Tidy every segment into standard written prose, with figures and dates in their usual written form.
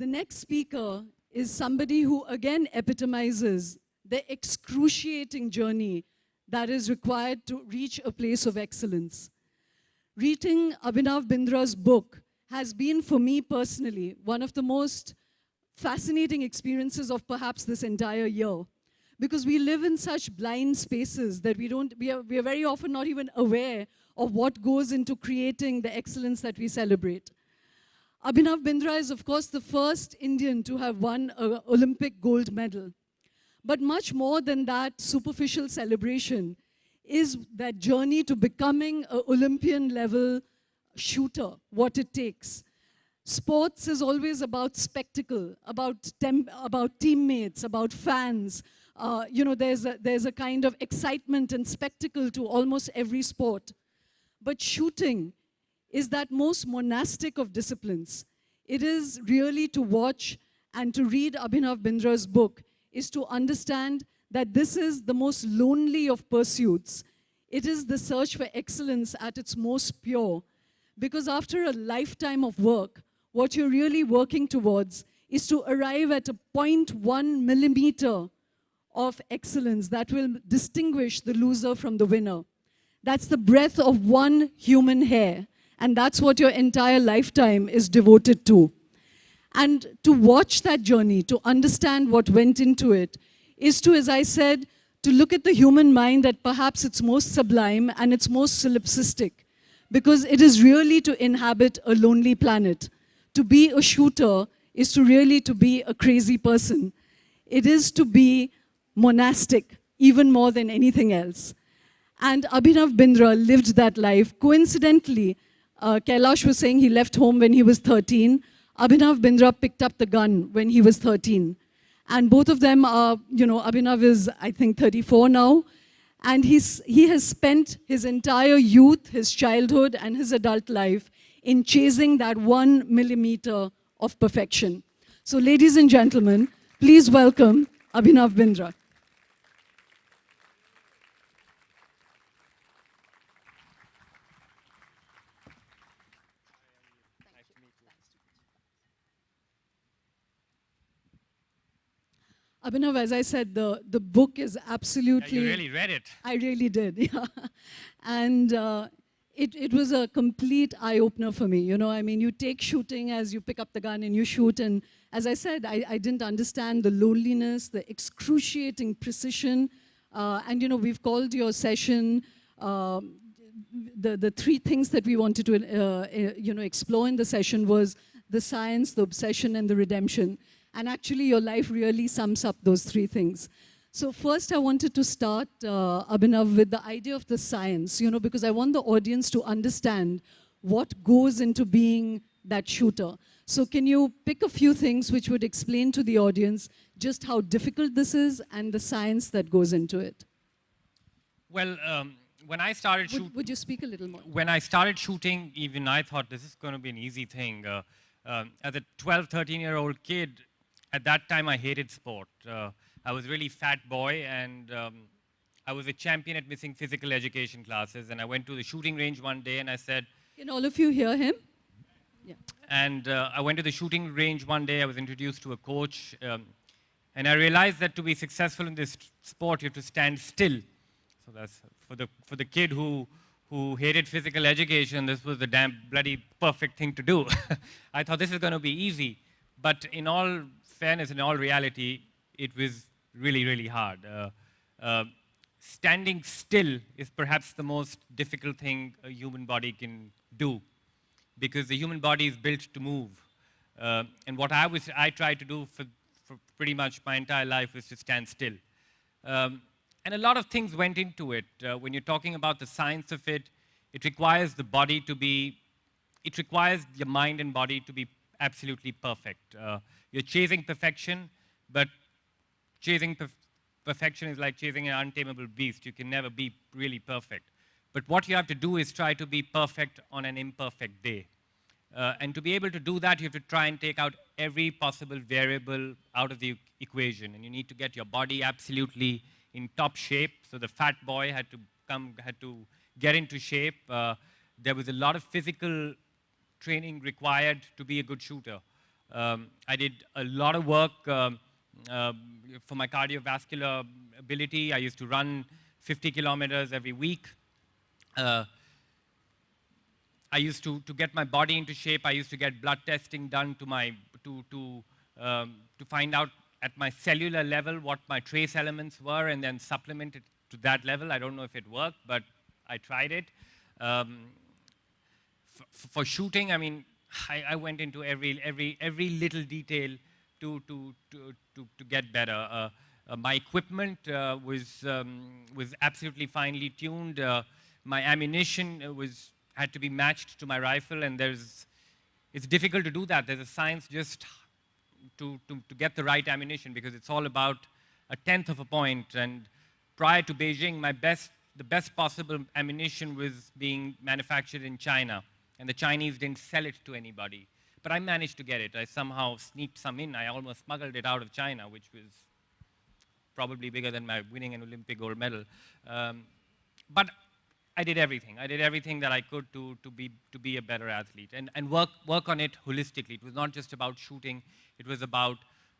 The next speaker is somebody who again epitomizes the excruciating journey that is required to reach a place of excellence. Reading Abhinav Bindra's book has been, for me personally, one of the most fascinating experiences of perhaps this entire year. Because we live in such blind spaces that we are very often not even aware of what goes into creating the excellence that we celebrate. Abhinav Bindra is, of course, the first Indian to have won an Olympic gold medal. But much more than that superficial celebration is that journey to becoming an Olympian-level shooter, what it takes. Sports is always about spectacle, about teammates, about fans. There's a kind of excitement and spectacle to almost every sport. But shooting is that most monastic of disciplines. It is really to watch and to read Abhinav Bindra's book is to understand that this is the most lonely of pursuits. It is the search for excellence at its most pure. Because after a lifetime of work, what you're really working towards is to arrive at a 0.1 millimeter of excellence that will distinguish the loser from the winner. That's the breadth of one human hair. And that's what your entire lifetime is devoted to. And to watch that journey, to understand what went into it, is to, as I said, to look at the human mind at perhaps its most sublime and its most solipsistic. Because it is really to inhabit a lonely planet. To be a shooter is to really to be a crazy person. It is to be monastic, even more than anything else. And Abhinav Bindra lived that life. Coincidentally, Kailash was saying he left home when he was 13. Abhinav Bindra picked up the gun when he was 13. And both of them are, Abhinav is, I think, 34 now. And he has spent his entire youth, his childhood, and his adult life in chasing that 1 millimeter of perfection. So, ladies and gentlemen, please welcome Abhinav Bindra. Abhinav, as I said, the book is absolutely... Yeah, you really read it. I really did, yeah. And it was a complete eye-opener for me. You take shooting as you pick up the gun and you shoot. And as I said, I didn't understand the loneliness, the excruciating precision. We've called your session, the three things that we wanted to explore in the session was the science, the obsession, and the redemption. And actually, your life really sums up those three things. So first, I wanted to start, Abhinav, with the idea of the science, because I want the audience to understand what goes into being that shooter. So can you pick a few things which would explain to the audience just how difficult this is and the science that goes into it? Well, when I started shooting... Would you speak a little more? When I started shooting, even I thought this is going to be an easy thing. As a 12, 13-year-old kid, at that time, I hated sport. I was a really fat boy, and I was a champion at missing physical education classes. And I went to the shooting range one day, and I said... Can all of you hear him? Yeah. And I went to the shooting range one day. I was introduced to a coach. And I realized that to be successful in this sport, you have to stand still. So that's for the kid who hated physical education, this was the damn bloody perfect thing to do. I thought this is going to be easy. But in all fairness, in all reality, it was really, really hard. Standing still is perhaps the most difficult thing a human body can do, because the human body is built to move. And what I tried to do for pretty much my entire life was to stand still. And a lot of things went into it. When you're talking about the science of it, it requires the body to be, it requires your mind and body to be absolutely perfect. You're chasing perfection, but chasing perfection is like chasing an untamable beast. You can never be really perfect. But what you have to do is try to be perfect on an imperfect day. And to be able to do that, you have to try and take out every possible variable out of the equation. And you need to get your body absolutely in top shape. So the fat boy had to get into shape. There was a lot of physical training required to be a good shooter. I did a lot of work uh, for my cardiovascular ability. I used to run 50 kilometers every week. Uh, I used to get my body into shape. I used to get blood testing done to find out at my cellular level what my trace elements were, and then supplement it to that level. I don't know if it worked, but I tried it. Um, for shooting, I mean, I went into every little detail to get better. My equipment was absolutely finely tuned. My ammunition had to be matched to my rifle, and it's difficult to do that. There's a science just to get the right ammunition, because it's all about a tenth of a point. And prior to Beijing, the best possible ammunition was being manufactured in China, and the Chinese didn't sell it to anybody. But I managed to get it. I somehow sneaked some in. I almost smuggled it out of China, which was probably bigger than my winning an Olympic gold medal. But I did everything. I did everything that I could to be a better athlete, and work on it holistically. It was not just about shooting. It was about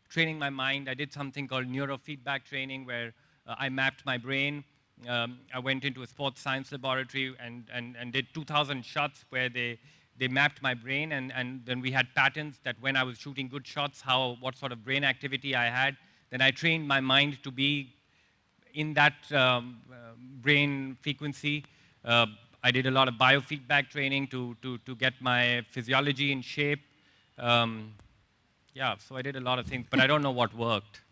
training my mind. I did something called neurofeedback training, where I mapped my brain. I went into a sports science laboratory and did 2,000 shots where they mapped my brain, and then we had patterns that when I was shooting good shots, what sort of brain activity I had. Then I trained my mind to be in that brain frequency. I did a lot of biofeedback training to get my physiology in shape. Yeah, so I did a lot of things, but I don't know what worked.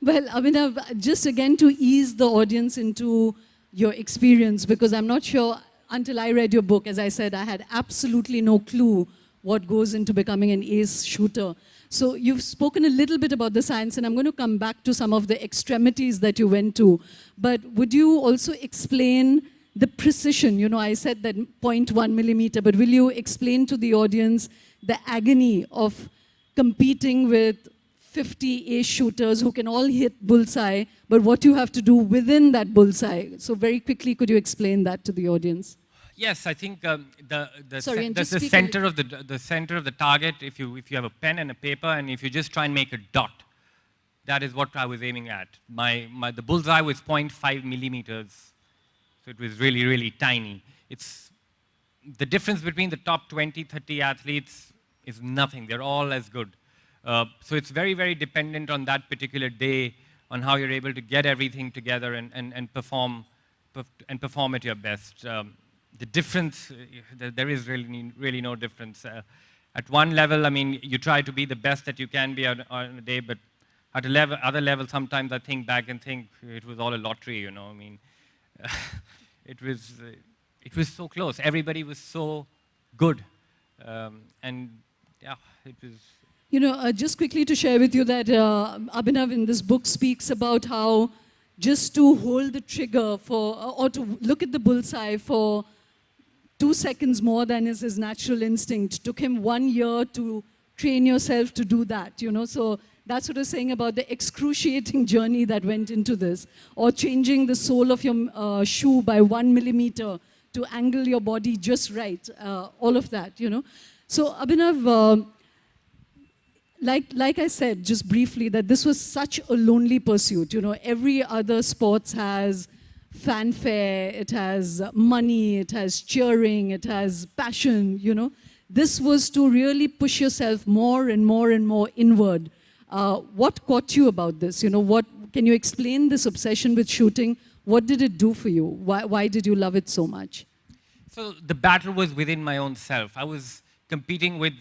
Well, Abhinav, just again to ease the audience into your experience, because I'm not sure, until I read your book, as I said, I had absolutely no clue what goes into becoming an ace shooter. So you've spoken a little bit about the science, and I'm going to come back to some of the extremities that you went to. But would you also explain the precision? You know, I said that 0.1 millimeter, but will you explain to the audience the agony of competing with 50 ace shooters who can all hit bullseye, but what you have to do within that bullseye? So very quickly, could you explain that to the audience? Yes, I think the center of the target. If you have a pen and a paper, and if you just try and make a dot, that is what I was aiming at. The bullseye was 0.5 millimeters, so it was really, really tiny. It's the difference between the top 20, 30 athletes is nothing. They're all as good. So it's very, very dependent on that particular day, on how you're able to get everything together and perform at your best. The difference, there is really no difference. At one level, I mean, you try to be the best that you can be on a day, but at other level, sometimes I think back and think it was all a lottery, you know. I mean, it was so close. Everybody was so good, and yeah, it was. You know, just quickly to share with you that Abhinav in this book speaks about how just to hold the trigger or to look at the bullseye for 2 seconds more than is his natural instinct took him 1 year to train yourself to do that, you know. So that's what I was saying about the excruciating journey that went into this, or changing the sole of your shoe by 1 millimeter to angle your body just right, all of that, you know. So Abhinav, like I said, just briefly, that this was such a lonely pursuit. You know, every other sports has fanfare, it has money, it has cheering, it has passion, you know. This was to really push yourself more and more and more inward. What caught you about this? You know, can you explain this obsession with shooting? What did it do for you? Why did you love it so much? So the battle was within my own self. I was competing with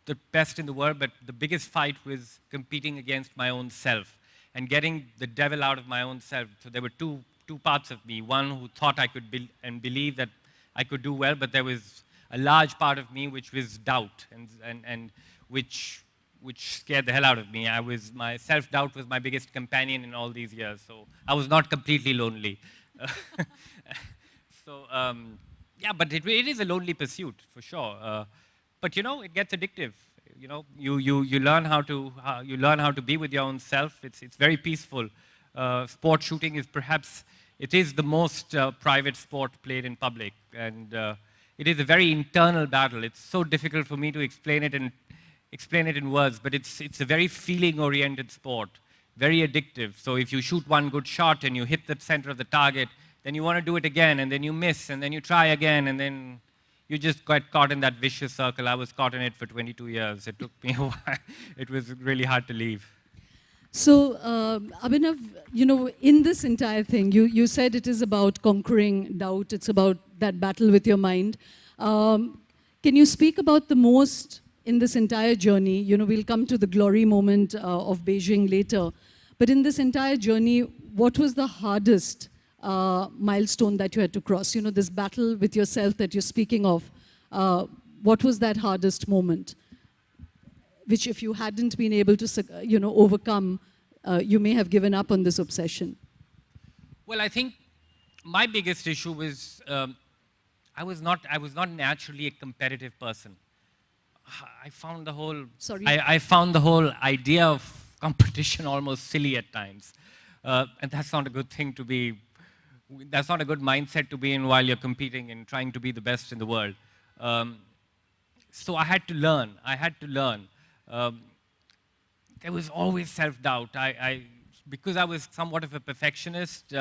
the best in the world, but the biggest fight was competing against my own self and getting the devil out of my own self. So there were two parts of me. One who thought I could believe that I could do well, but there was a large part of me which was doubt and which scared the hell out of me. My self-doubt was my biggest companion in all these years. So I was not completely lonely. Yeah, but it is a lonely pursuit for sure. But you know, it gets addictive. You know, you learn how to be with your own self. It's very peaceful. Sport shooting is perhaps the most private sport played in public, and it is a very internal battle. It's so difficult for me to explain it explain it in words, but it's a very feeling-oriented sport, very addictive. So if you shoot one good shot and you hit the center of the target, then you want to do it again, and then you miss, and then you try again, and then you just got caught in that vicious circle. I was caught in it for 22 years. It took me a while. It was really hard to leave. So, Abhinav, in this entire thing, you said it is about conquering doubt. It's about that battle with your mind. Can you speak about the most in this entire journey? We'll come to the glory moment of Beijing later. But in this entire journey, what was the hardest milestone that you had to cross? This battle with yourself that you're speaking of. What was that hardest moment? Which if you hadn't been able to, overcome, you may have given up on this obsession? Well, I think my biggest issue was I was not naturally a competitive person. I found the whole I found the whole idea of competition almost silly at times, and that's not a good thing to be. That's not a good mindset to be in while you're competing and trying to be the best in the world. So I had to learn. There was always self-doubt. Because I was somewhat of a perfectionist,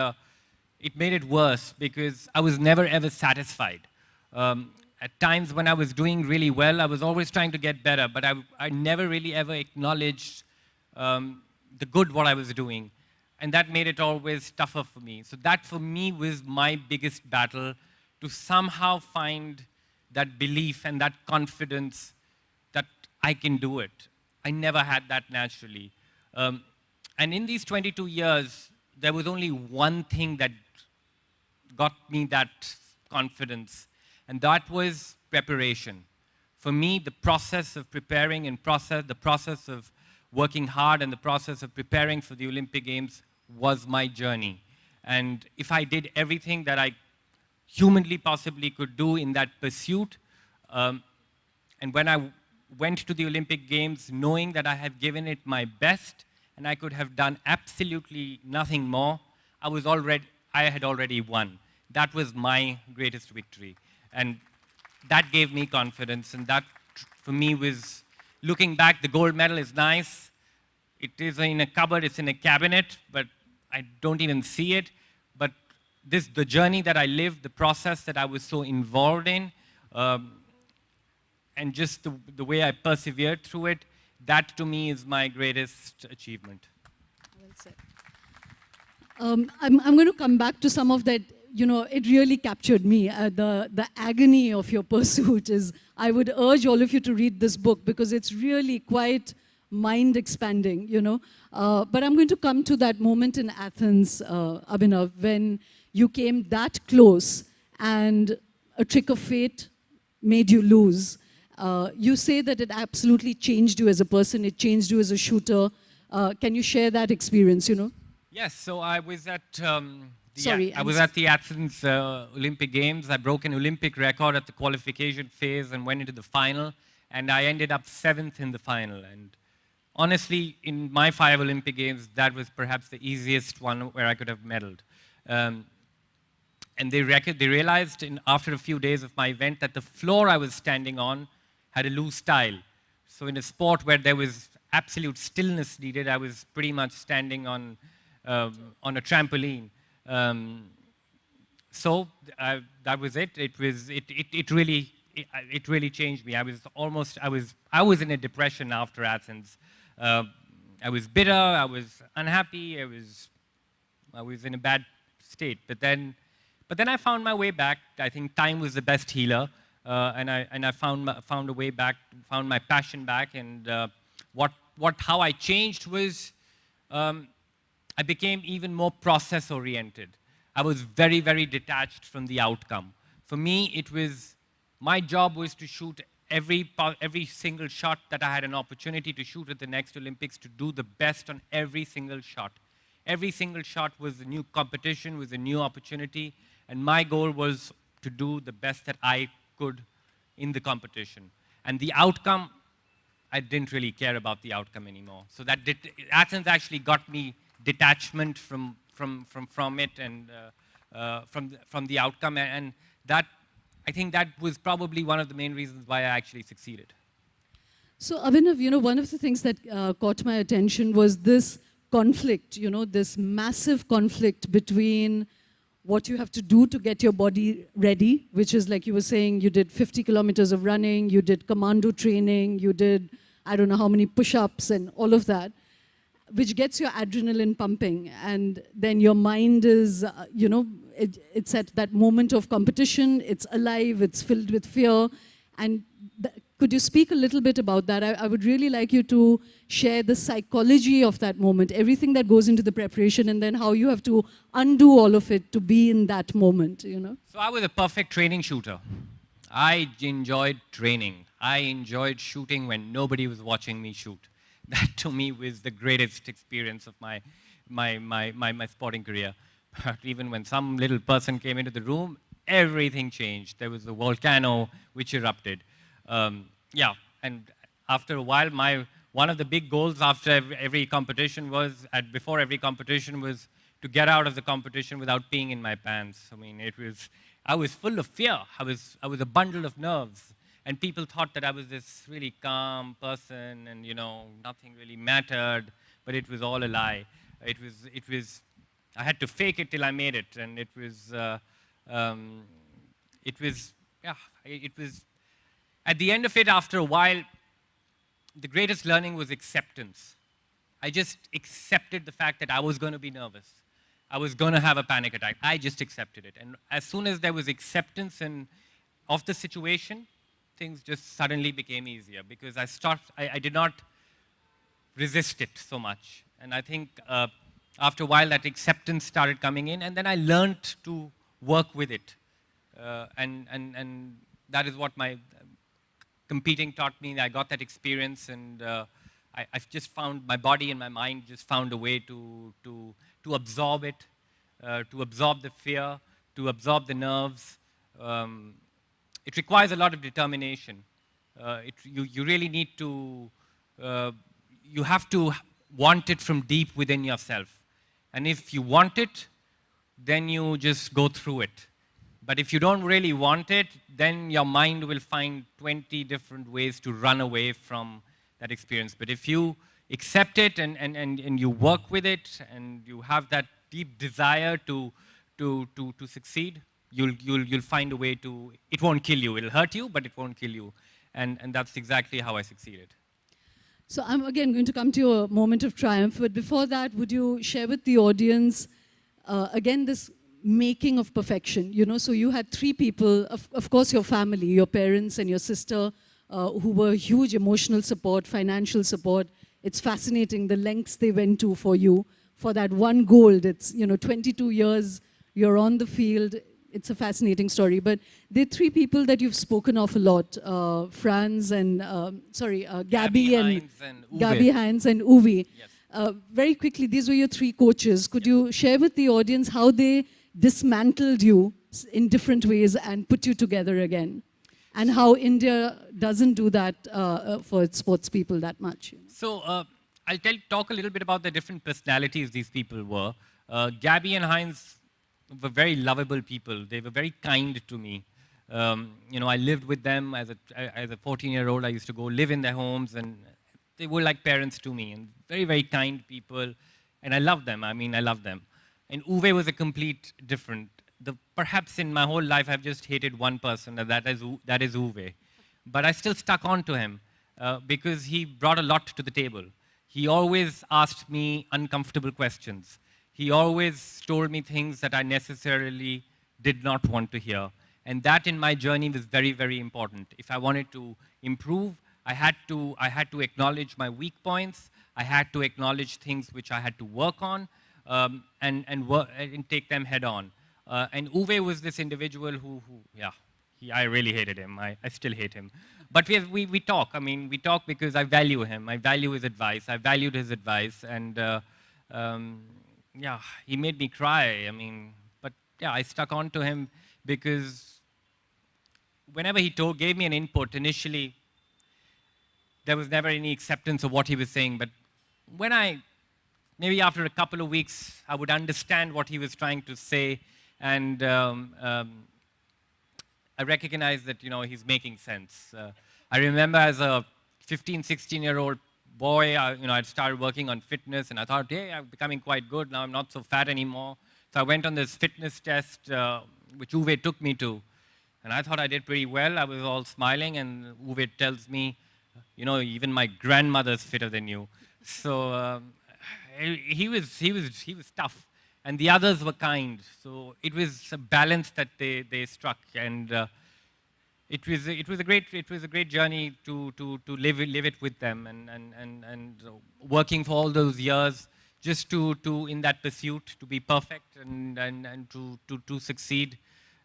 it made it worse because I was never ever satisfied. At times when I was doing really well, I was always trying to get better, but I never really ever acknowledged the good what I was doing. And that made it always tougher for me. So that for me was my biggest battle, to somehow find that belief and that confidence that I can do it. I never had that naturally. And in these 22 years, there was only one thing that got me that confidence, and that was preparation. For me, the process of preparing and the process of working hard and the process of preparing for the Olympic Games was my journey. And if I did everything that I humanly possibly could do in that pursuit, and when I went to the Olympic Games knowing that I had given it my best and I could have done absolutely nothing more, I had already won. That was my greatest victory. And that gave me confidence, and that for me was, looking back, the gold medal is nice. It is in a cupboard, it's in a cabinet, but I don't even see it. But the journey that I lived, the process that I was so involved in, and just the way I persevered through it, that to me is my greatest achievement. Well said. I'm going to come back to some of that. It really captured me. The agony of your pursuit is, I would urge all of you to read this book because it's really quite mind-expanding, But I'm going to come to that moment in Athens, Abhinav, when you came that close and a trick of fate made you lose. You say that it absolutely changed you as a person, it changed you as a shooter. Can you share that experience, Yes, so I was at I was at the Athens Olympic Games. I broke an Olympic record at the qualification phase and went into the final, and I ended up 7th in the final. And honestly, in my 5 Olympic Games, that was perhaps the easiest one where I could have medaled. And they realized after a few days of my event that the floor I was standing on had a loose tile. So in a sport where there was absolute stillness needed, I was pretty much standing on a trampoline. So that was it. It really changed me. I was in a depression after Athens. I was bitter. I was unhappy. I was in a bad state. But then I found my way back. I think time was the best healer, and I found a way back, found my passion back. And how I changed was, I became even more process-oriented. I was very, very detached from the outcome. For me, my job was to shoot every single shot that I had an opportunity to shoot at the next Olympics, to do the best on every single shot. Every single shot was a new competition, was a new opportunity, and my goal was to do the best that I could in the competition. And the outcome, I didn't really care about the outcome anymore. So Athens actually got me detachment from it and from the outcome, and that, I think that was probably one of the main reasons why I actually succeeded. So, Abhinav, one of the things that caught my attention was this conflict, this massive conflict between what you have to do to get your body ready, which is like you were saying, you did 50 kilometers of running, you did commando training, you did, I don't know how many push-ups and all of that, which gets your adrenaline pumping. And then your mind is, it's at that moment of competition, it's alive, it's filled with fear. And could you speak a little bit about that? I would really like you to share the psychology of that moment, everything that goes into the preparation, and then how you have to undo all of it to be in that moment, So I was a perfect training shooter. I enjoyed training. I enjoyed shooting when nobody was watching me shoot. That to me was the greatest experience of my sporting career. But even when some little person came into the room, everything changed. There was a volcano which erupted. Yeah, and after a while, one of the big goals after every competition was, before every competition was to get out of the competition without peeing in my pants. I mean, I was full of fear. I was a bundle of nerves. And people thought that I was this really calm person and, nothing really mattered, but it was all a lie. I had to fake it till I made it. And it was, at the end of it, after a while, the greatest learning was acceptance. I just accepted the fact that I was going to be nervous. I was going to have a panic attack. I just accepted it. And as soon as there was acceptance of the situation, things just suddenly became easier because I did not resist it so much. And I think after a while that acceptance started coming in, and then I learned to work with it. And that is what my competing taught me. I got that experience, and I've just found my body and my mind just found a way to absorb it, to absorb the fear, to absorb the nerves. It requires a lot of determination. You really need to, you have to want it from deep within yourself. And if you want it, then you just go through it. But if you don't really want it, then your mind will find 20 different ways to run away from that experience. But if you accept it and you work with it and you have that deep desire to succeed, you'll find a way to, it won't kill you. It'll hurt you, but it won't kill you. And that's exactly how I succeeded. So I'm again going to come to your moment of triumph, but before that, would you share with the audience, again, this making of perfection? So you had three people, of course your family, your parents and your sister, who were huge emotional support, financial support. It's fascinating the lengths they went to for you, for that one gold. It's, 22 years, you're on the field. It's a fascinating story. But there are three people that you've spoken of a lot, Franz and, Gabby Heinz and Uwe. Yes. Very quickly, these were your three coaches. Could you share with the audience how they dismantled you in different ways and put you together again? And how India doesn't do that for its sports people that much. So I'll talk a little bit about the different personalities these people were. Gabby and Heinz were very lovable people. They were very kind to me. I lived with them as a 14-year-old. I used to go live in their homes, and they were like parents to me, and very, very kind people. And I love them. I mean, I love them. And Uwe was a complete different. Perhaps in my whole life, I've just hated one person, and that is Uwe. But I still stuck on to him because he brought a lot to the table. He always asked me uncomfortable questions. He always told me things that I necessarily did not want to hear. And that in my journey was very, very important. If I wanted to improve, I had to acknowledge my weak points. I had to acknowledge things which I had to work on and take them head on. And Uwe was this individual I really hated him. I still hate him. But we talk. I mean, we talk because I value him. I value his advice. I valued his advice. And he made me cry. I mean, but I stuck on to him because whenever he gave me an input, initially, there was never any acceptance of what he was saying. But when maybe after a couple of weeks, I would understand what he was trying to say, and I recognized that, he's making sense. I remember as a 15, 16-year-old boy, I'd started working on fitness, and I thought, hey, I'm becoming quite good. Now I'm not so fat anymore. So I went on this fitness test, which Uwe took me to. And I thought I did pretty well. I was all smiling, and Uwe tells me, even my grandmother's fitter than you. So he was tough, and the others were kind. So it was a balance that they struck, and it was a great journey to live it with them, and working for all those years just to in that pursuit to be perfect and to succeed.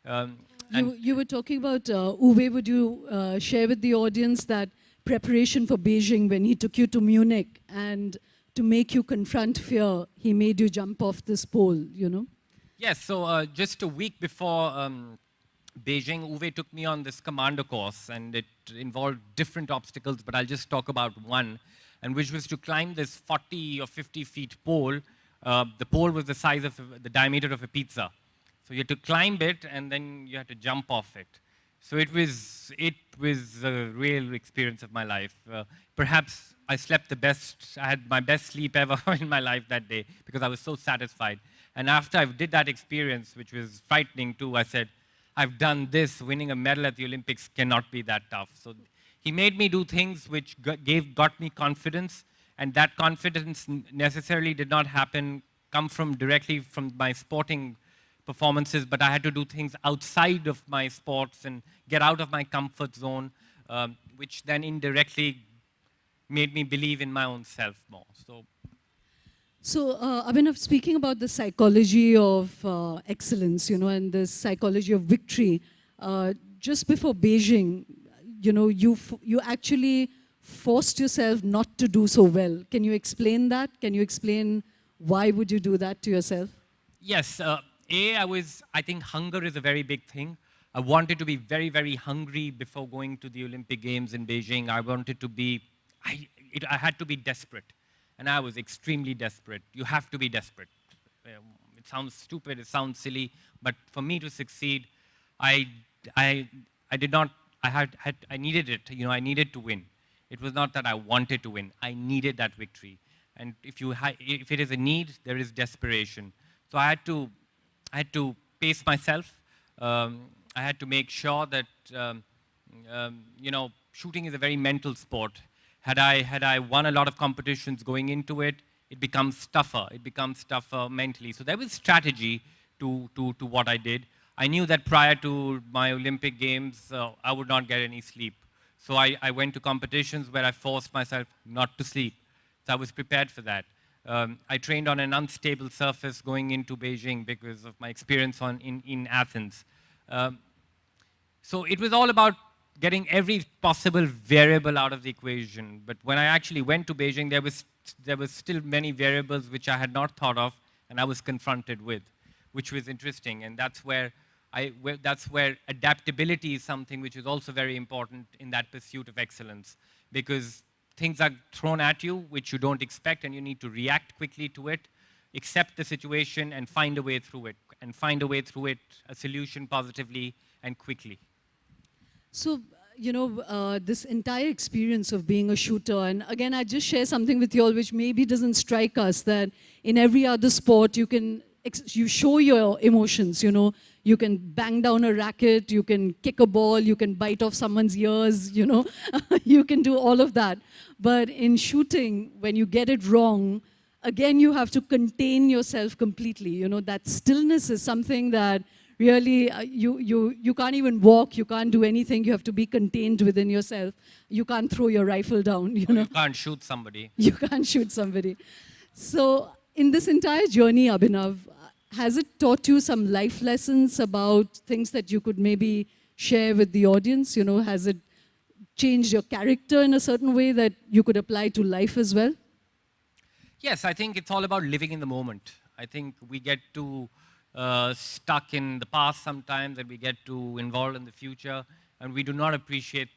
Um, and You were talking about Uwe. Would you share with the audience that preparation for Beijing when he took you to Munich and to make you confront fear, he made you jump off this pole? Yes, so just a week before Beijing, Uwe took me on this commando course, and it involved different obstacles, but I'll just talk about one, and which was to climb this 40 or 50 feet pole. The pole was the size of the diameter of a pizza. So you had to climb it, and then you had to jump off it. So it was a real experience of my life. Perhaps I slept the best. I had my best sleep ever in my life that day because I was so satisfied. And after I did that experience, which was frightening too, I said, I've done this. Winning a medal at the Olympics cannot be that tough. So he made me do things which got me confidence, and that confidence necessarily did not come from directly from my sporting performances, but I had to do things outside of my sports and get out of my comfort zone, which then indirectly made me believe in my own self more. So, Abhinav, speaking about the psychology of excellence, and the psychology of victory, just before Beijing, you actually forced yourself not to do so well. Can you explain that? Can you explain why would you do that to yourself? Yes, I think hunger is a very big thing. I wanted to be very, very hungry before going to the Olympic Games in Beijing. I wanted to be, I had to be desperate. And I was extremely desperate. You have to be desperate. It sounds stupid, it sounds silly, but for me to succeed, I did not, I needed it. I needed to win. It was not that I wanted to win. I needed that victory. And if it is a need, there is desperation. So I had to pace myself. I had to make sure that, shooting is a very mental sport. Had I won a lot of competitions going into it, it becomes tougher. It becomes tougher mentally. So there was strategy to what I did. I knew that prior to my Olympic Games, I would not get any sleep. So I went to competitions where I forced myself not to sleep. So I was prepared for that. I trained on an unstable surface going into Beijing because of my experience in Athens. So it was all about getting every possible variable out of the equation. But when I actually went to Beijing, there was still many variables which I had not thought of, and I was confronted with, which was interesting. And that's where adaptability is something which is also very important in that pursuit of excellence, because things are thrown at you which you don't expect, and you need to react quickly to it, accept the situation, and find a way through it, a solution positively and quickly. So, this entire experience of being a shooter, and again, I just share something with you all which maybe doesn't strike us, that in every other sport, you show your emotions, you can bang down a racket, you can kick a ball, you can bite off someone's ears, you can do all of that. But in shooting, when you get it wrong, again, you have to contain yourself completely. That stillness is something that really, you can't even walk, you can't do anything, you have to be contained within yourself. You can't throw your rifle down, You can't shoot somebody. You can't shoot somebody. So, in this entire journey, Abhinav, has it taught you some life lessons about things that you could maybe share with the audience? Has it changed your character in a certain way that you could apply to life as well? Yes, I think it's all about living in the moment. I think we get too stuck in the past sometimes, and we get too involved in the future, and we do not appreciate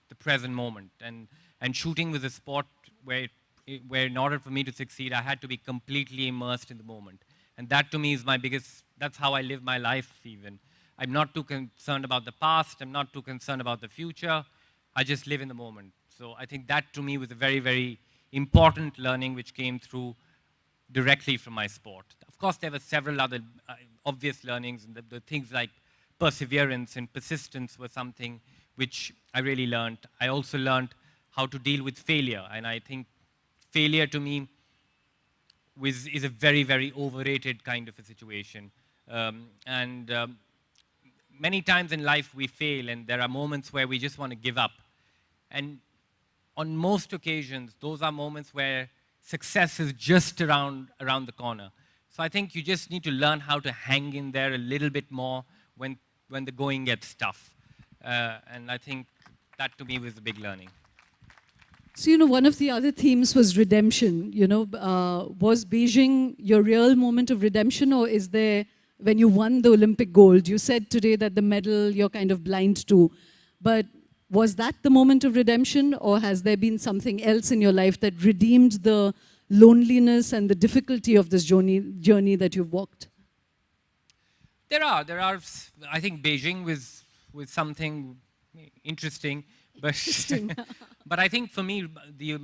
the present moment. And shooting was a sport where in order for me to succeed, I had to be completely immersed in the moment. And that to me is that's how I live my life even. I'm not too concerned about the past, I'm not too concerned about the future, I just live in the moment. So I think that to me was a very, very important learning which came through directly from my sport. Of course, there were several other obvious learnings, and the things like perseverance and persistence were something which I really learned. I also learned how to deal with failure, and I think failure to me is a very, very overrated kind of a situation. Many times in life we fail, and there are moments where we just want to give up. And on most occasions, those are moments where success is just around the corner. So I think you just need to learn how to hang in there a little bit more when the going gets tough. And I think that to me was a big learning. So, you know, one of the other themes was redemption. You know, was Beijing your real moment of redemption, or is there, when you won the Olympic gold, you said today that the medal you're kind of blind to, but was that the moment of redemption, or has there been something else in your life that redeemed the loneliness and the difficulty of this journey that you've walked? There are. I think Beijing was something interesting, but but I think for me the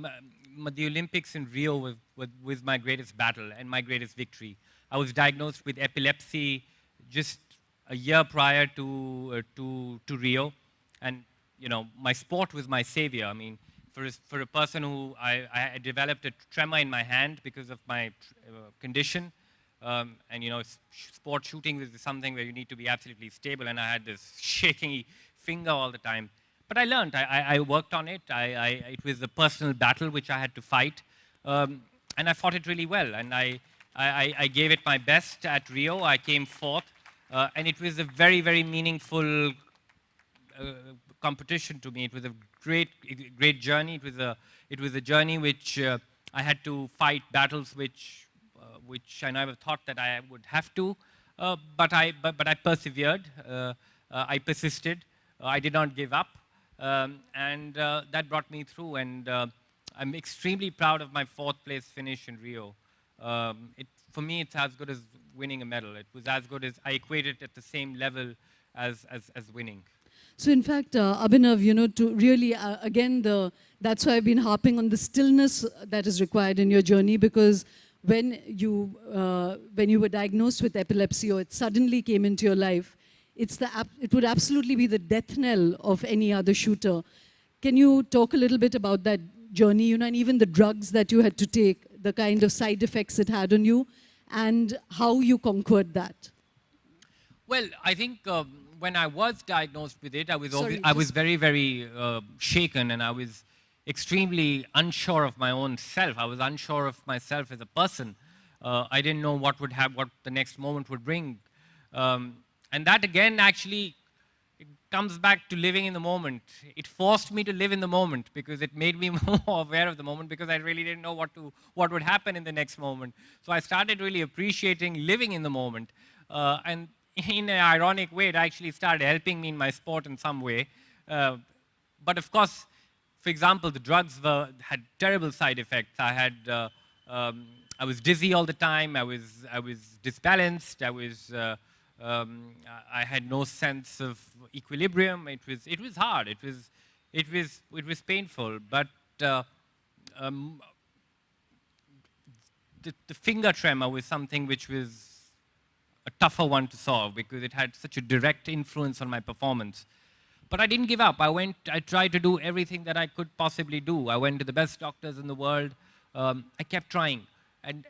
Olympics in Rio was my greatest battle and my greatest victory. I was diagnosed with epilepsy just a year prior to Rio, and you know, my sport was my savior. I mean, for a person who I developed a tremor in my hand because of my condition, and you know, sport shooting is something where you need to be absolutely stable, and I had this shaky finger all the time. But I learned. I worked on it. It was a personal battle which I had to fight, and I fought it really well. And I gave it my best at Rio. I came fourth, and it was a very, very meaningful competition to me. It was a great journey. It was a journey which I had to fight battles which I never thought that I would have to, but I persevered. I persisted. I did not give up, and that brought me through. And I'm extremely proud of my fourth place finish in Rio. For me, it's as good as winning a medal. It was as good as I equated it at the same level as winning. So in fact, Abhinav, you know, to really, again, that's why I've been harping on the stillness that is required in your journey, because when you were diagnosed with epilepsy, or it suddenly came into your life, it would absolutely be the death knell of any other shooter. Can you talk a little bit about that journey, you know, and even the drugs that you had to take, the kind of side effects it had on you, and how you conquered that? Well, I think when I was diagnosed with it, I was very, very shaken, and I was extremely unsure of my own self. I was unsure of myself as a person. I didn't know what the next moment would bring. And that again, actually, it comes back to living in the moment. It forced me to live in the moment because it made me more aware of the moment, because I really didn't know what would happen in the next moment. So I started really appreciating living in the moment. And in an ironic way, it actually started helping me in my sport in some way. But of course, for example, the drugs had terrible side effects. I was dizzy all the time. I was disbalanced. I had no sense of equilibrium. It was hard. It was painful. But the finger tremor was something which was a tougher one to solve, because it had such a direct influence on my performance. But I didn't give up. I tried to do everything that I could possibly do. I went to the best doctors in the world. I kept trying, and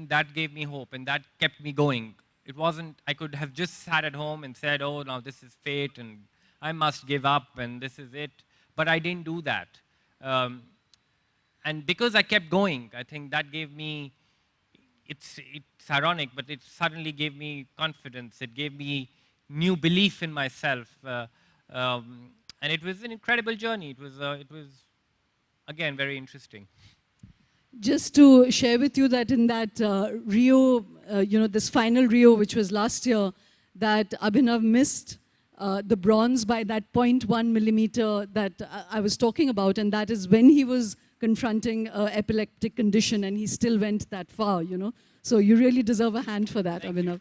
that gave me hope, and that kept me going. It wasn't, I could have just sat at home and said, oh, now this is fate, and I must give up, and this is it. But I didn't do that. And because I kept going, I think that gave me, it's ironic, but it suddenly gave me confidence. It gave me new belief in myself. And it was an incredible journey. It was again, very interesting. Just to share with you that in that Rio, you know, this final Rio, which was last year, that Abhinav missed the bronze by that 0.1 millimeter that I was talking about, and that is when he was confronting an epileptic condition, and he still went that far, you know. So you really deserve a hand for that, Abhinav.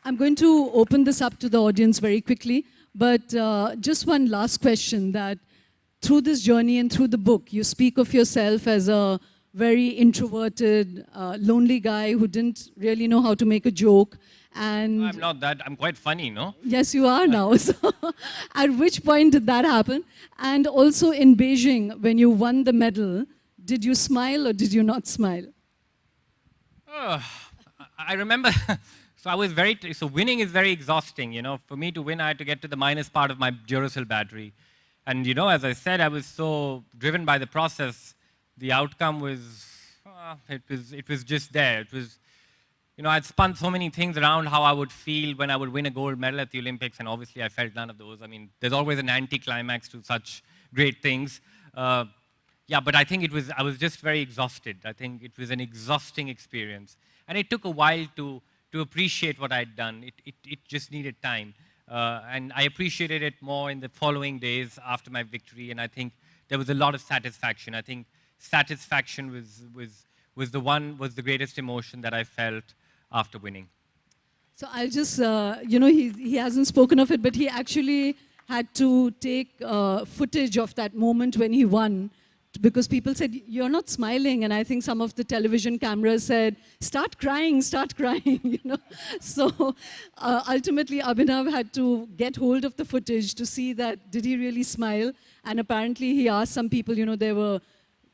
I'm going to open this up to the audience very quickly, But just one last question, that through this journey and through the book, you speak of yourself as a very introverted, lonely guy who didn't really know how to make a joke. And I'm not that. I'm quite funny, no? yes, you are now. So at which point did that happen? And also in Beijing, when you won the medal, did you smile or did you not smile? Oh, I remember. So I was so winning is very exhausting, you know. For me to win, I had to get to the minus part of my Duracell battery. And, you know, as I said, I was so driven by the process. The outcome was, it was just there. It was, you know, I'd spun so many things around how I would feel when I would win a gold medal at the Olympics, and obviously I felt none of those. I mean, there's always an anticlimax to such great things. Yeah, but I think I was just very exhausted. I think it was an exhausting experience. And it took a while to appreciate what I'd done. It just needed time. And I appreciated it more in the following days after my victory, and I think there was a lot of satisfaction. I think satisfaction was the greatest emotion that I felt after winning. So I'll just, you know, he hasn't spoken of it, but he actually had to take footage of that moment when he won, because people said, you're not smiling. And I think some of the television cameras said, start crying, you know. So ultimately, Abhinav had to get hold of the footage to see that, did he really smile? And apparently he asked some people, you know, there were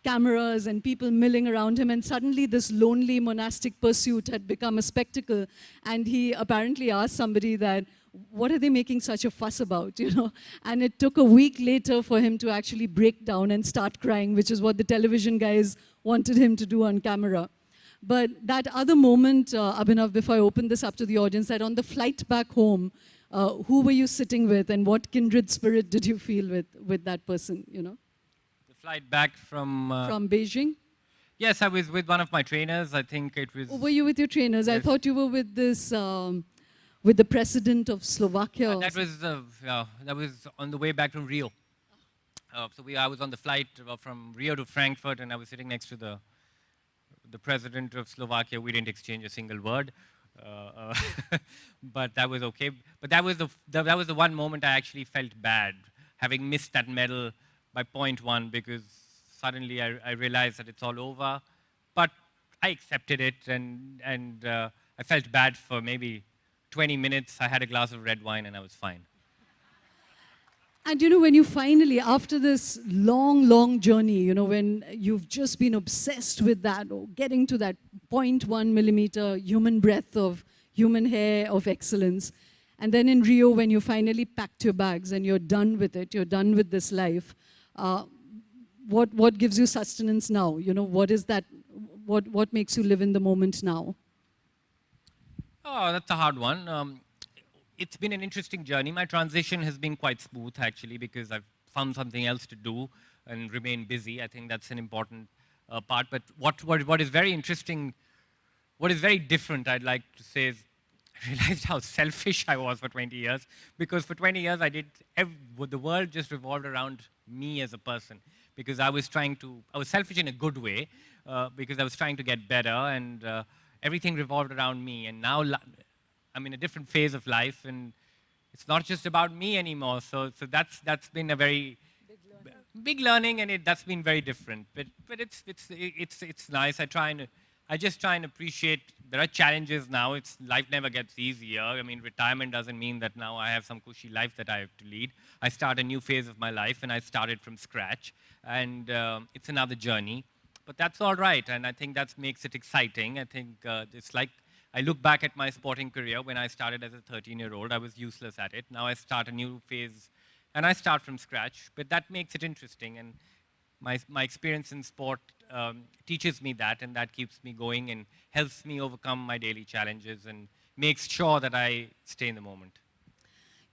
cameras and people milling around him, and suddenly this lonely monastic pursuit had become a spectacle. And he apparently asked somebody that, what are they making such a fuss about, you know? And it took a week later for him to actually break down and start crying, which is what the television guys wanted him to do on camera. But that other moment, Abhinav, before I open this up to the audience, that on the flight back home, who were you sitting with, and what kindred spirit did you feel with that person, you know? The flight back from Beijing? Yes, I was with one of my trainers. I think it was... Oh, were you with your trainers? Yes. I thought you were with this... with the president of Slovakia. That was on the way back from Rio. I was on the flight from Rio to Frankfurt, and I was sitting next to the president of Slovakia. We didn't exchange a single word, but that was okay. But that was the one moment I actually felt bad, having missed that medal by 0.1, because suddenly I realized that it's all over. But I accepted it, and I felt bad for maybe 20 minutes. I had a glass of red wine and I was fine. And you know, when you finally, after this long, long journey, you know, when you've just been obsessed with that, or getting to that 0.1 millimeter human breadth of human hair of excellence, and then in Rio, when you finally packed your bags and you're done with it, you're done with this life, what gives you sustenance now? You know, what is that, what makes you live in the moment now? Oh, that's a hard one. It's been an interesting journey. My transition has been quite smooth, actually, because I've found something else to do and remain busy. I think that's an important part. But what is very interesting, what is very different, I'd like to say, is I realized how selfish I was for 20 years. Because for 20 years, the world just revolved around me as a person. Because I was selfish in a good way, because I was trying to get better, and everything revolved around me. And now I'm in a different phase of life, and it's not just about me anymore. So that's been a very big learning, and that's been very different. But it's nice. I just try and appreciate. There are challenges now. Life never gets easier. I mean, retirement doesn't mean that now I have some cushy life that I have to lead. I start a new phase of my life, and I started from scratch. And it's another journey. But that's all right, and I think that makes it exciting. I think it's like, I look back at my sporting career. When I started as a 13-year-old, I was useless at it. Now I start a new phase, and I start from scratch. But that makes it interesting, and my experience in sport teaches me that, and that keeps me going and helps me overcome my daily challenges and makes sure that I stay in the moment.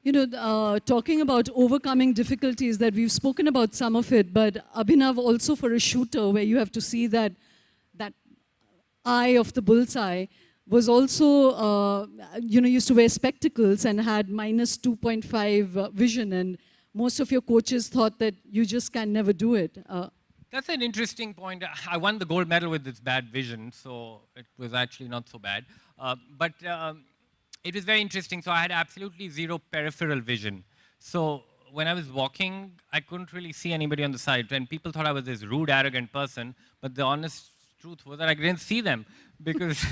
You know, talking about overcoming difficulties, that we've spoken about some of it, but Abhinav, also for a shooter where you have to see that eye of the bullseye, was also, you know, used to wear spectacles and had minus 2.5 vision, and most of your coaches thought that you just can never do it. That's an interesting point. I won the gold medal with this bad vision, so it was actually not so bad. But it was very interesting. So I had absolutely zero peripheral vision. So when I was walking, I couldn't really see anybody on the side. And people thought I was this rude, arrogant person. But the honest truth was that I didn't see them because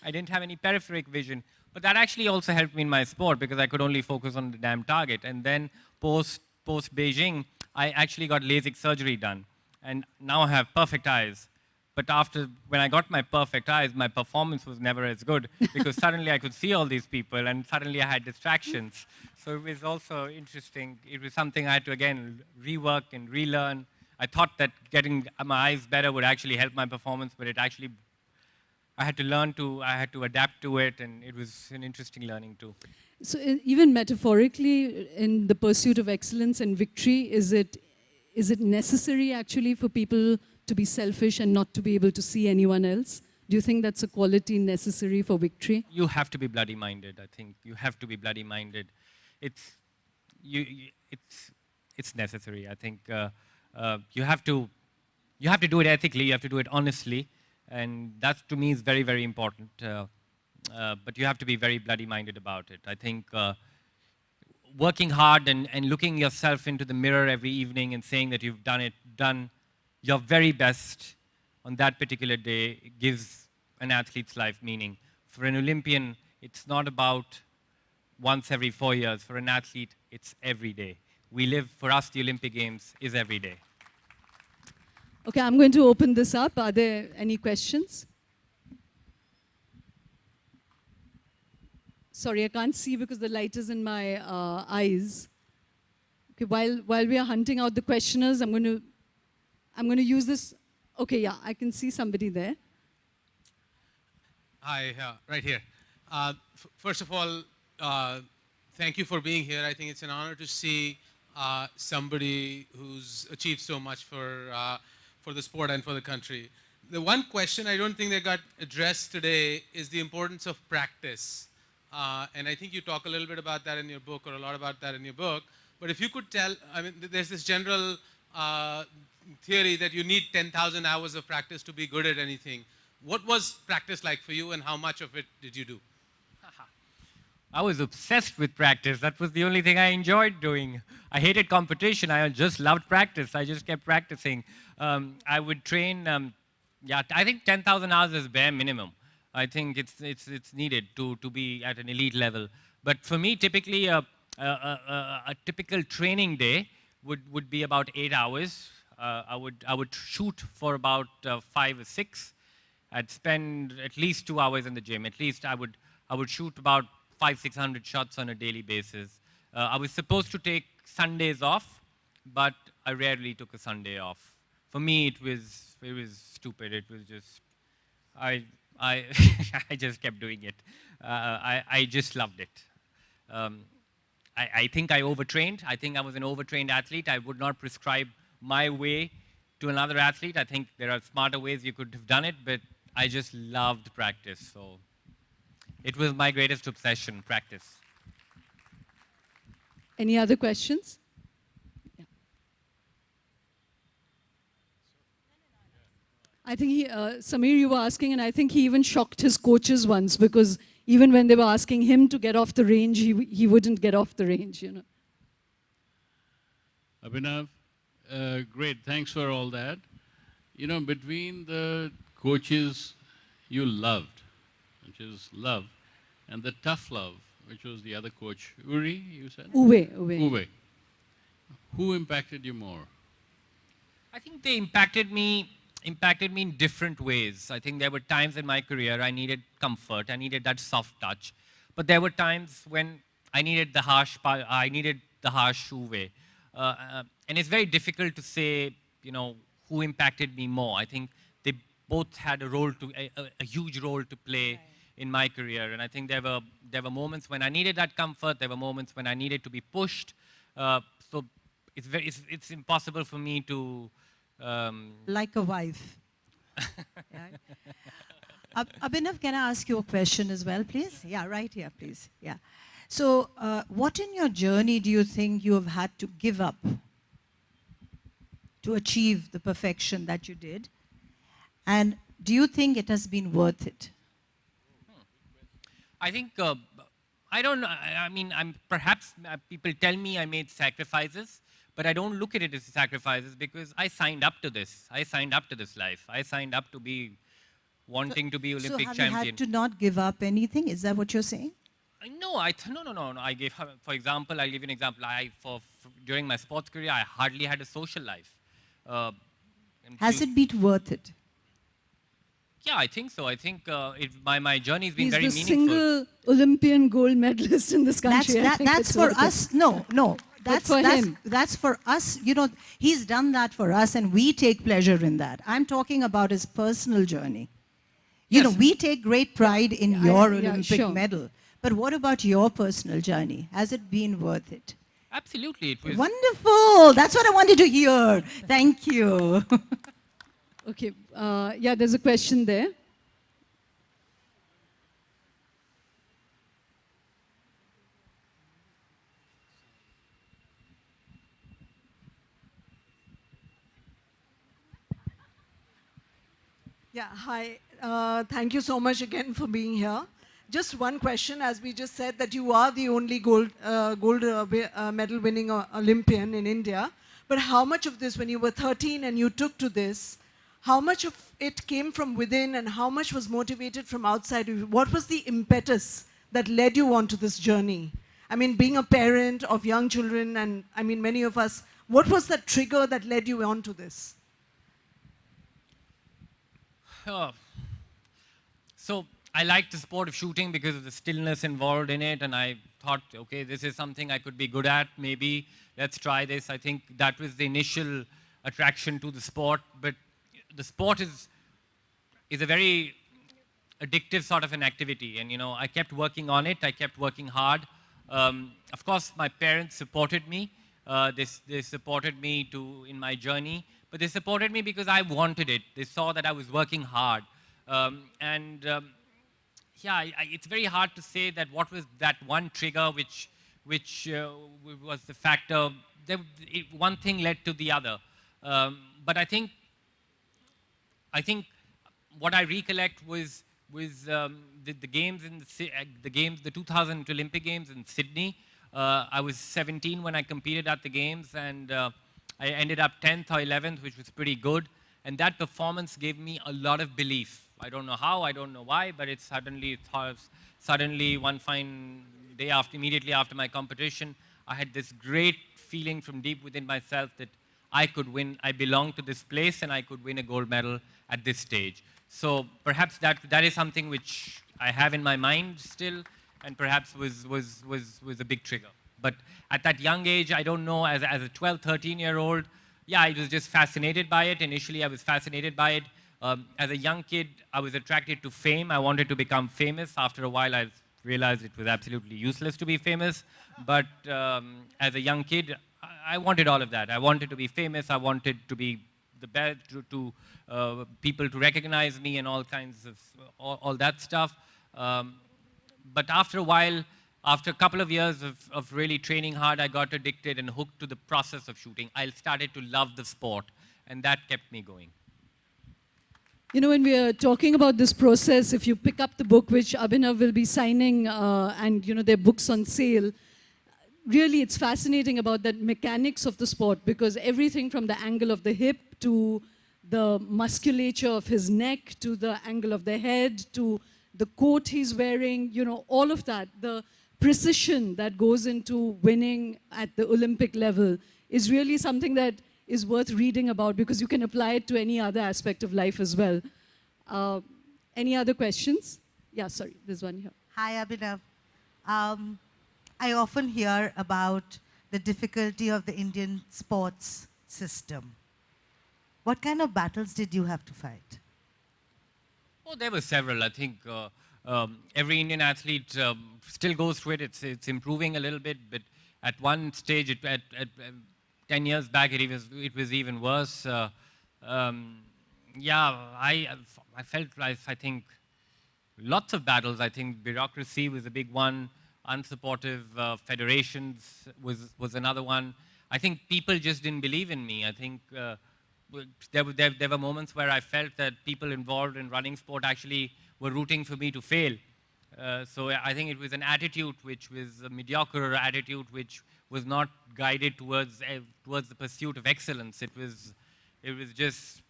I didn't have any peripheric vision. But that actually also helped me in my sport because I could only focus on the damn target. And then post Beijing, I actually got LASIK surgery done. And now I have perfect eyes. But after, when I got my perfect eyes, my performance was never as good because suddenly I could see all these people and suddenly I had distractions. So it was also interesting. It was something I had to, again, rework and relearn. I thought that getting my eyes better would actually help my performance, but it actually, I had to adapt to it, and it was an interesting learning too. So even metaphorically, in the pursuit of excellence and victory, is it necessary actually for people to be selfish and not to be able to see anyone else? Do you think that's a quality necessary for victory? You have to be bloody minded. I think you have to be bloody minded. It's it's necessary. I think you have to do it ethically. You have to do it honestly, and that to me is very, very important. But you have to be very bloody minded about it. I think working hard and looking yourself into the mirror every evening and saying that you've done your very best on that particular day gives an athlete's life meaning. For an Olympian, it's not about once every 4 years. For an athlete, it's every day. For us, the Olympic Games is every day. Okay, I'm going to open this up. Are there any questions? Sorry, I can't see because the light is in my eyes. Okay, while we are hunting out the questioners, I'm going to use this. Okay, yeah, I can see somebody there. Hi, right here. First of all, thank you for being here. I think it's an honor to see somebody who's achieved so much for the sport and for the country. The one question I don't think that got addressed today is the importance of practice. And I think you talk a little bit about that in your book, or a lot about that in your book. But if you could tell, I mean, there's this general theory that you need 10,000 hours of practice to be good at anything. What was practice like for you, and how much of it did you do? I was obsessed with practice. That was the only thing I enjoyed doing. I hated competition. I just loved practice. I just kept practicing. I would train, I think 10,000 hours is bare minimum. I think it's needed to be at an elite level. But for me, typically, a typical training day would be about 8 hours. I would shoot for about 5 or 6. I'd spend at least 2 hours in the gym. At least I would shoot about 500-600 shots on a daily basis. I was supposed to take Sundays off, but I rarely took a Sunday off. For me, it was stupid. It was just I just kept doing it. I just loved it. I think I overtrained. I think I was an overtrained athlete. I would not prescribe my way to another athlete. I think there are smarter ways you could have done it, but I just loved practice. So it was my greatest obsession, practice. Any other questions? Yeah. I think Samir, you were asking, and I think he even shocked his coaches once, because even when they were asking him to get off the range, he wouldn't get off the range, you know. Abhinav, great, thanks for all that. You know, between the coaches you loved, which is love, and the tough love, which was the other coach, Uri, you said? Uwe. Who impacted you more? I think they impacted me in different ways. I think there were times in my career I needed comfort, I needed that soft touch. But there were times when I needed the harsh Uwe. And it's very difficult to say, you know, who impacted me more. I think they both had a huge role to play in my career. And I think there were moments when I needed that comfort. There were moments when I needed to be pushed. So it's impossible for me to like a wife. Abhinav, can I ask you a question as well, please? Yeah, right here, please. Yeah. So, what in your journey do you think you have had to give up to achieve the perfection that you did? And do you think it has been worth it? I think I don't know. I mean, perhaps people tell me I made sacrifices, but I don't look at it as sacrifices because I signed up to this. I signed up to this life. I signed up to be wanting to be So Olympic have champion. you had to not give up anything? Is that what you're saying? No, no. I gave her, for example, I'll give you an example. During my sports career, I hardly had a social life. Uh, Has it been worth it? Yeah, I think so. I think my journey's been He's very the meaningful. single Olympian gold medalist in this country. That's for us. No, no. for him. That's for us. You know, he's done that for us and we take pleasure in that. I'm talking about his personal journey. You know, we take great pride in your Olympic medal. But what about your personal journey? Has it been worth it? Absolutely. It was. Wonderful. That's what I wanted to hear. Thank you. Okay, yeah, there's a question there. Yeah, hi. Thank you so much again for being here. Just one question, as we just said that you are the only gold medal winning Olympian in India. But how much of this, when you were 13 and you took to this, how much of it came from within and how much was motivated from outside? What was the impetus that led you on to this journey? I mean, being a parent of young children, and I mean, many of us, what was that trigger that led you on to this? So I liked the sport of shooting because of the stillness involved in it, and I thought, okay, this is something I could be good at, maybe, let's try this. I think that was the initial attraction to the sport, but the sport is a very addictive sort of an activity, and you know, I kept working on it, I kept working hard. Of course, my parents supported me. They supported me in my journey, but they supported me because I wanted it. They saw that I was working hard. Yeah, it's very hard to say that what was that one trigger which was the factor. One thing led to the other. But I think what I recollect was the games the 2000 Olympic Games in Sydney. I was 17 when I competed at the games, and I ended up 10th or 11th, which was pretty good. And that performance gave me a lot of belief. I don't know how, I don't know why, but it suddenly one fine day immediately after my competition, I had this great feeling from deep within myself that I could win, I belong to this place and I could win a gold medal at this stage. So perhaps that is something which I have in my mind still, and perhaps was a big trigger. But at that young age, I don't know, as a 12, 13-year-old, yeah, I was just fascinated by it. Initially, I was fascinated by it. As a young kid, I was attracted to fame. I wanted to become famous. After a while, I realized it was absolutely useless to be famous. But as a young kid, I wanted all of that. I wanted to be famous. I wanted to be the best, people to recognize me and all kinds of, all that stuff. But after a while, after a couple of years of really training hard, I got addicted and hooked to the process of shooting. I started to love the sport, and that kept me going. You know, when we are talking about this process, if you pick up the book, which Abhinav will be signing, and, you know, their books on sale, really it's fascinating about the mechanics of the sport, because everything from the angle of the hip to the musculature of his neck to the angle of the head to the coat he's wearing, you know, all of that, the precision that goes into winning at the Olympic level is really something that is worth reading about, because you can apply it to any other aspect of life as well. Any other questions? Yeah, sorry, there's one here. Hi, Abhinav. I often hear about the difficulty of the Indian sports system. What kind of battles did you have to fight? Oh, there were several. I think every Indian athlete still goes through it. It's improving a little bit, but at one stage, at 10 years back, it was even worse. Yeah, I felt like, I think, lots of battles. I think bureaucracy was a big one. Unsupportive federations was another one. I think people just didn't believe in me. I think there were moments where I felt that people involved in running sport actually were rooting for me to fail. So I think it was an attitude which was a mediocre attitude, which was not guided towards the pursuit of excellence. It was just,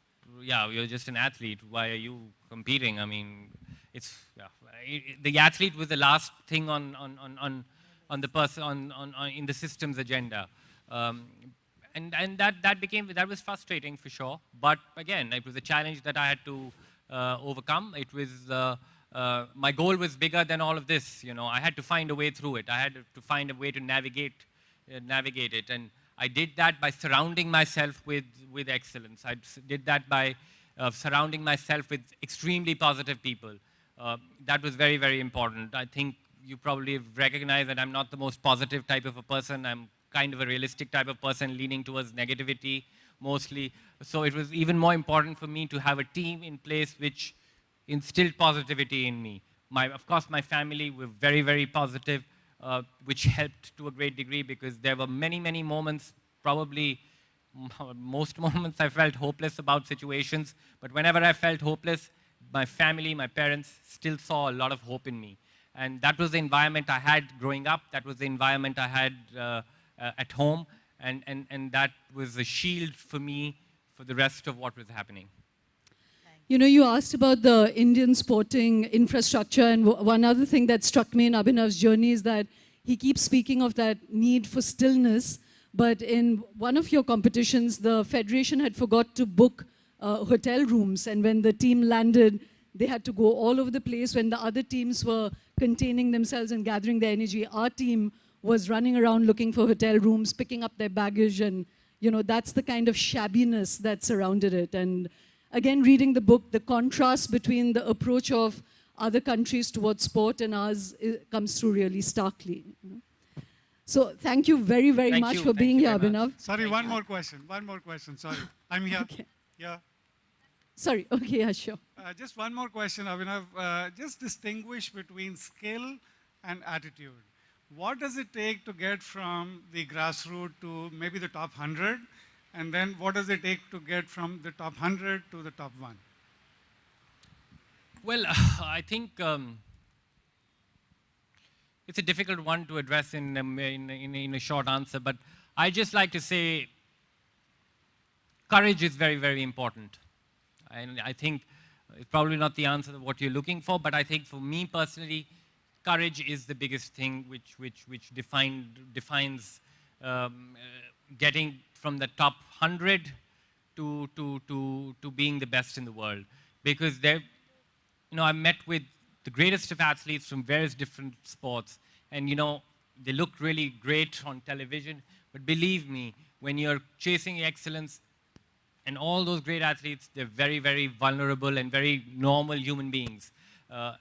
yeah, you're just an athlete. Why are you competing? I mean, it's the athlete was the last thing on the person in the system's agenda. And that was frustrating for sure. But again, it was a challenge that I had to overcome. It was my goal was bigger than all of this. You know, I had to find a way through it. I had to find a way to navigate it, and I did that by surrounding myself with excellence. I did that by surrounding myself with extremely positive people. That was very, very important. I think you probably recognize that I'm not the most positive type of a person. I'm kind of a realistic type of person, leaning towards negativity mostly. So it was even more important for me to have a team in place which instilled positivity in me. Of course, my family were very, very positive, which helped to a great degree, because there were many, many moments, probably most moments I felt hopeless about situations. But whenever I felt hopeless, my family, my parents still saw a lot of hope in me. And that was the environment I had growing up. That was the environment I had at home. And that was a shield for me for the rest of what was happening. You know, you asked about the Indian sporting infrastructure, and one other thing that struck me in Abhinav's journey is that he keeps speaking of that need for stillness, but in one of your competitions, the federation had forgot to book hotel rooms, and when the team landed, they had to go all over the place. When the other teams were containing themselves and gathering their energy, our team was running around looking for hotel rooms, picking up their baggage, and you know, that's the kind of shabbiness that surrounded it. And again, reading the book, the contrast between the approach of other countries towards sport and ours comes through really starkly. You know? So thank you very, very much for being here, Abhinav. Sorry, one more question, sorry. I'm here. Okay. Yeah. Sorry, okay, yeah, sure. Just one more question, Abhinav. Just distinguish between skill and attitude. What does it take to get from the grassroots to maybe the top 100? And then what does it take to get from the top 100 to the top 1? Well, I think it's a difficult one to address in a short answer, but I just like to say courage is very, very important. And I think it's probably not the answer to what you're looking for, but I think for me personally, courage is the biggest thing which defines getting from the top 100 to being the best in the world. Because I met with the greatest of athletes from various different sports, and they look really great on television, but believe me, when you're chasing excellence, and all those great athletes, they're very, very vulnerable and very normal human beings.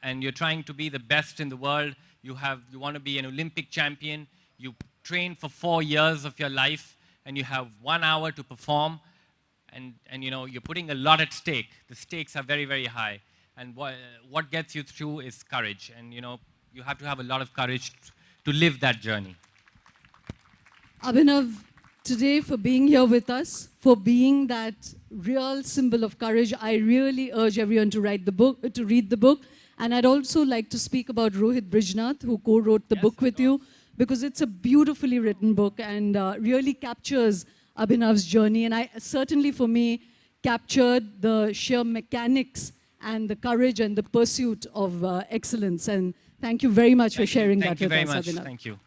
And you're trying to be the best in the world. You want to be an Olympic champion. You train for 4 years of your life, and you have 1 hour to perform. And you're putting a lot at stake. The stakes are very, very high. And what gets you through is courage. And you have to have a lot of courage to live that journey. Abhinav, today for being here with us, for being that real symbol of courage, I really urge everyone to read the book. And I'd also like to speak about Rohit Brijnath, who co-wrote the book with you, because it's a beautifully written book and really captures Abhinav's journey. And certainly for me, captured the sheer mechanics and the courage and the pursuit of excellence. And thank you very much for sharing that with us, Abhinav. Thank you.